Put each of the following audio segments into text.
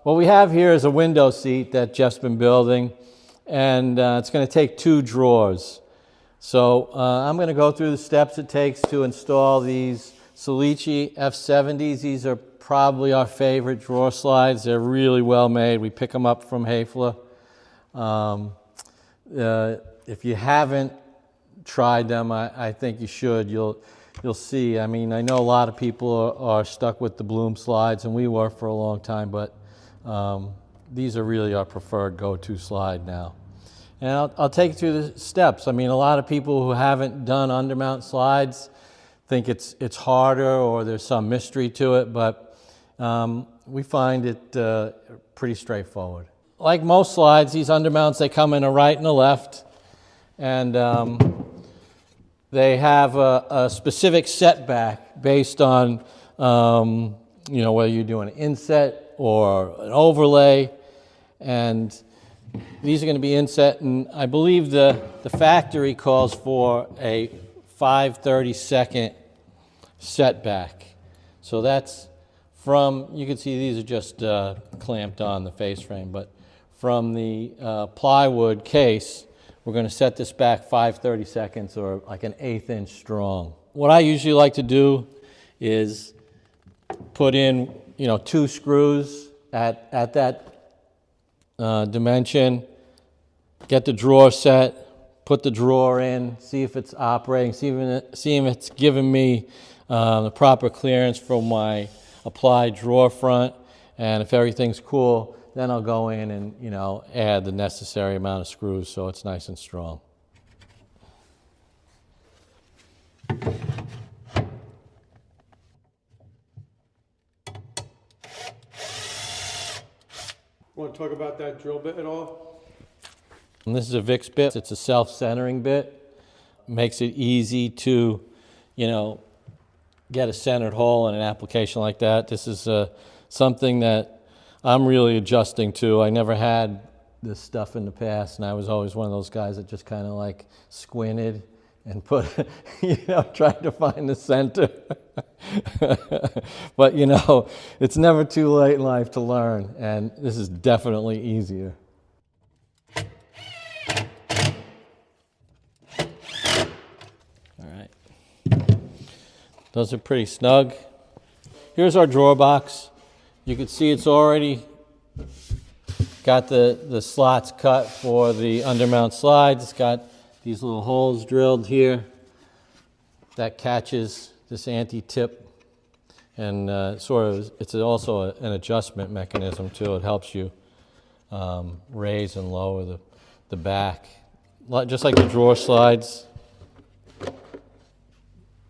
what we have here is a window seat that Jeff's been building, and it's going to take 2 drawers. So I'm going to go through the steps it takes to install these Salice F70s. These are probably our favorite drawer slides. They're really well made. We pick them up from Hafler. If you haven't tried them, I think you should. You'll see. I mean, I know a lot of people are stuck with the Blum slides, and we were for a long time, but these are really our preferred go-to slide now. And I'll take you through the steps. I mean, a lot of people who haven't done undermount slides think it's harder or there's some mystery to it, but we find it pretty straightforward. Like most slides, these undermounts, they come in a right and a left, and they have a specific setback based on whether you're doing an inset or an overlay, and these are going to be inset, and I believe the factory calls for a 5/32 setback. So that's from, you can see these are just clamped on the face frame, but from the plywood case, we're going to set this back 5/32 or like an 1/8 inch strong. What I usually like to do is put in 2 screws at that dimension, get the drawer set, put the drawer in, see if it's operating, see if it's giving me the proper clearance from my applied drawer front, and if everything's cool, then I'll go in and add the necessary amount of screws so it's nice and strong. Want to talk about that drill bit at all? And this is a VIX bit. It's a self-centering bit. Makes it easy to, get a centered hole in an application like that. This is something that I'm really adjusting to. I never had this stuff in the past, and I was always one of those guys that just kind of like squinted and put, tried to find the center. But it's never too late in life to learn, and this is definitely easier. All right. Those are pretty snug. Here's our drawer box. You can see it's already got the slots cut for the undermount slides. It's got these little holes drilled here that catches this anti-tip, and it's also an adjustment mechanism too. It helps you raise and lower the back, just like the drawer slides.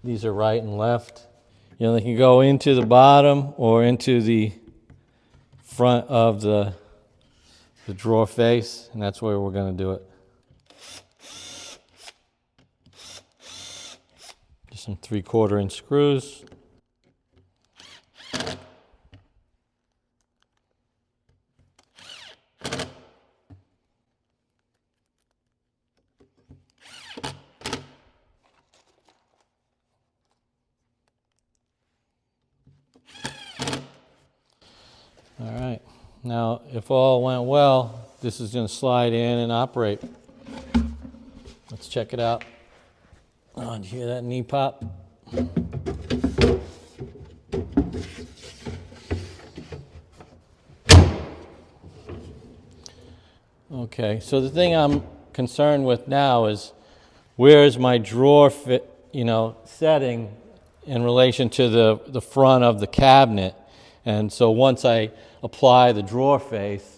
These are right and left. They can go into the bottom or into the front of the drawer face, and that's where we're going to do it. Just some 3/4 inch screws. All right, now if all went well, this is going to slide in and operate. Let's check it out. Oh, did you hear that knee pop? Okay, so the thing I'm concerned with now is where is my drawer fit, setting in relation to the front of the cabinet. And so once I apply the drawer face,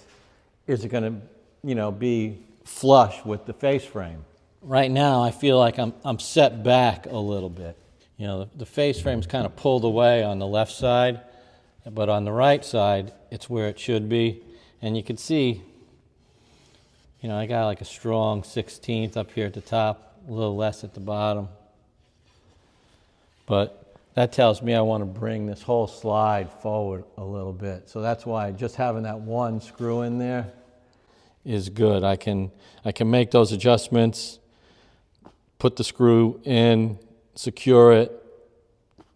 is it going to, be flush with the face frame? Right now, I feel like I'm set back a little bit. The face frame's kind of pulled away on the left side, but on the right side, it's where it should be. And you can see, I got like a strong 16th up here at the top, a little less at the bottom. But that tells me I want to bring this whole slide forward a little bit. So that's why just having that one screw in there is good. I can make those adjustments, put the screw in, secure it,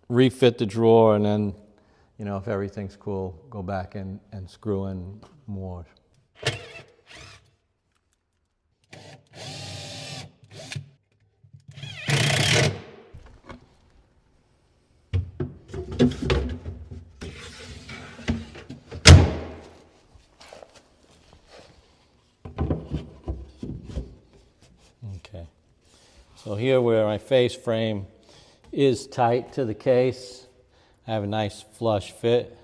refit the drawer, and then you know, if everything's cool, go back and screw in more. Okay, so here where my face frame is tight to the case, I have a nice flush fit.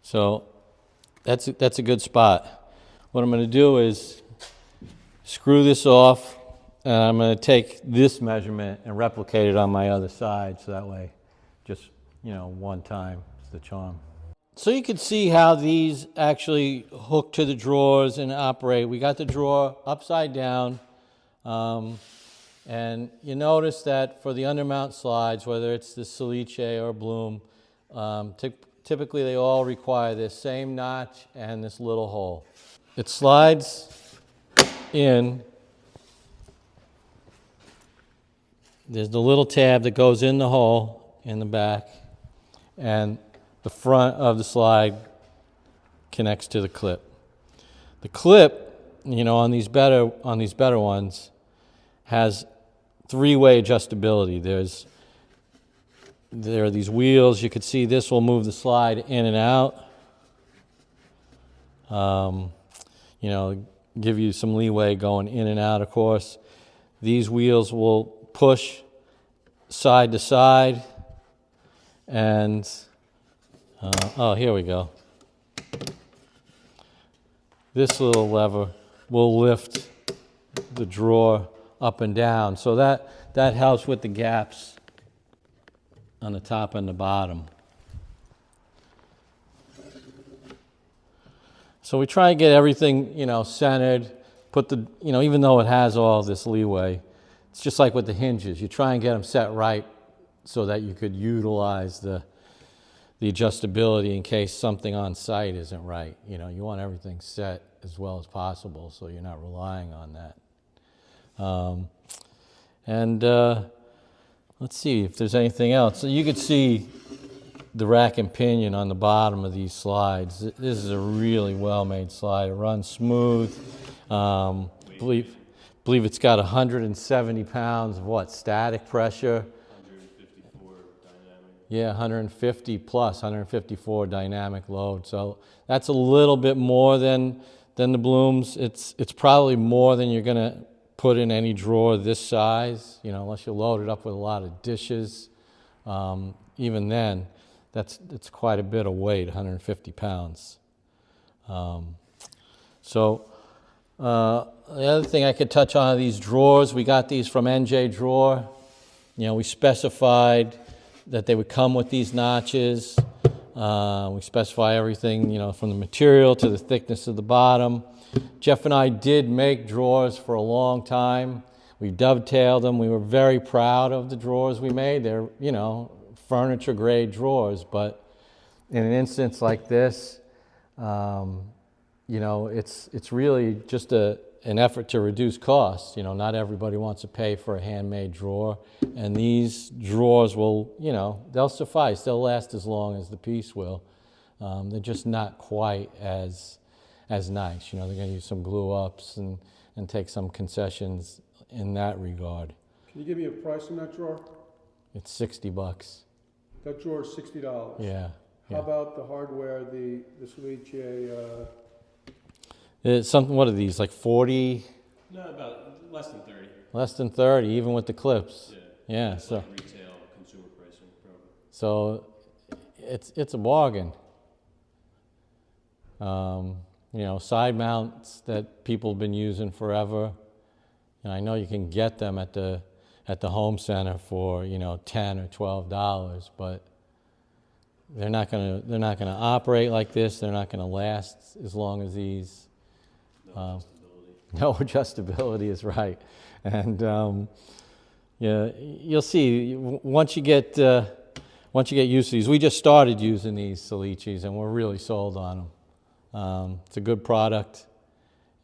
So that's a good spot. What I'm going to do is screw this off, and I'm going to take this measurement and replicate it on my other side, so that way, just, you know, one time is the charm. So you can see how these actually hook to the drawers and operate. We got the drawer upside down, and you notice that for the undermount slides, whether it's the Salice or Blum, typically they all require this same notch and this little hole. It slides in. There's the little tab that goes in the hole in the back, and the front of the slide connects to the clip. The clip, you know, on these better ones, has three-way adjustability. There are these wheels. You can see this will move the slide in and out. You know, give you some leeway going in and out, of course. These wheels will push side to side, and oh, here we go. This little lever will lift the drawer up and down, so that helps with the gaps on the top and the bottom. So we try and get everything, you know, centered, put the, you know, even though it has all this leeway, it's just like with the hinges. You try and get them set right so that you could utilize the adjustability in case something on site isn't right. You know, you want everything set as well as possible so you're not relying on that. Let's see if there's anything else. So you could see the rack and pinion on the bottom of these slides. This is a really well-made slide. It runs smooth. Believe it's got 170 pounds of what, static pressure? 154 dynamic. Yeah, 150 plus 154 dynamic load. So that's a little bit more than the Blums. It's probably more than you're gonna put in any drawer this size, you know, unless you load it up with a lot of dishes. Even then, it's quite a bit of weight, 150 pounds. The other thing I could touch on are these drawers. We got these from NJ Drawer. You know, we specified that they would come with these notches. We specify everything, you know, from the material to the thickness of the bottom. Jeff and I did make drawers for a long time. We dovetailed them. We were very proud of the drawers we made. They're, you know, furniture grade drawers, but in an instance like this, you know, it's really just an effort to reduce costs. You know, not everybody wants to pay for a handmade drawer, and these drawers will, you know, they'll suffice. They'll last as long as the piece will. They're just not quite as nice. You know, they're going to use some glue ups and take some concessions in that regard. Can you give me a price on that drawer? It's $60. That drawer is $60. Yeah. How about the hardware, the Salice? It's something. What are these? Like 40? No, about less than 30. Less than 30, even with the clips. Yeah. Yeah. So like retail consumer pricing, probably. So it's a bargain. You know, side mounts that people have been using forever. And I know you can get them at the home center for, you know, $10 or $12, but they're not gonna operate like this. They're not gonna last as long as these. No adjustability is right, and yeah, you'll see once you get used to these. We just started using these Salices, and we're really sold on them. It's a good product,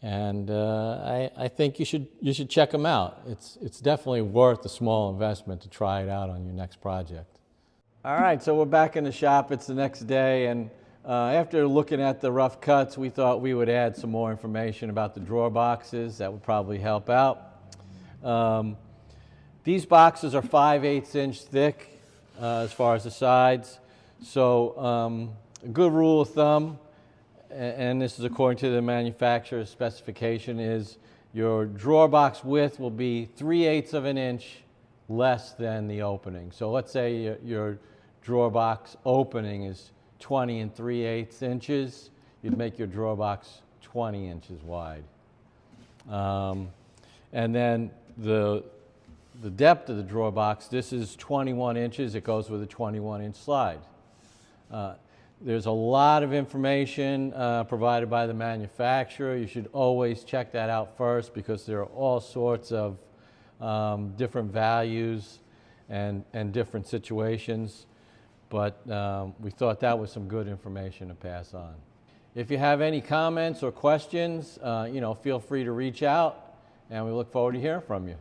and I think you should check them out. It's definitely worth a small investment to try it out on your next project. All right, so we're back in the shop. It's the next day, and after looking at the rough cuts, we thought we would add some more information about the drawer boxes. That would probably help out. These boxes are 5/8 inch thick as far as the sides. So a good rule of thumb, and this is according to the manufacturer's specification, is your drawer box width will be 3/8 of an inch less than the opening. So let's say your drawer box opening is 20 3/8 inches. You'd make your drawer box 20 inches wide. And then the depth of the drawer box, this is 21 inches. It goes with a 21-inch slide. There's a lot of information provided by the manufacturer. You should always check that out first because there are all sorts of different values and different situations. But we thought that was some good information to pass on. If you have any comments or questions, feel free to reach out, and we look forward to hearing from you.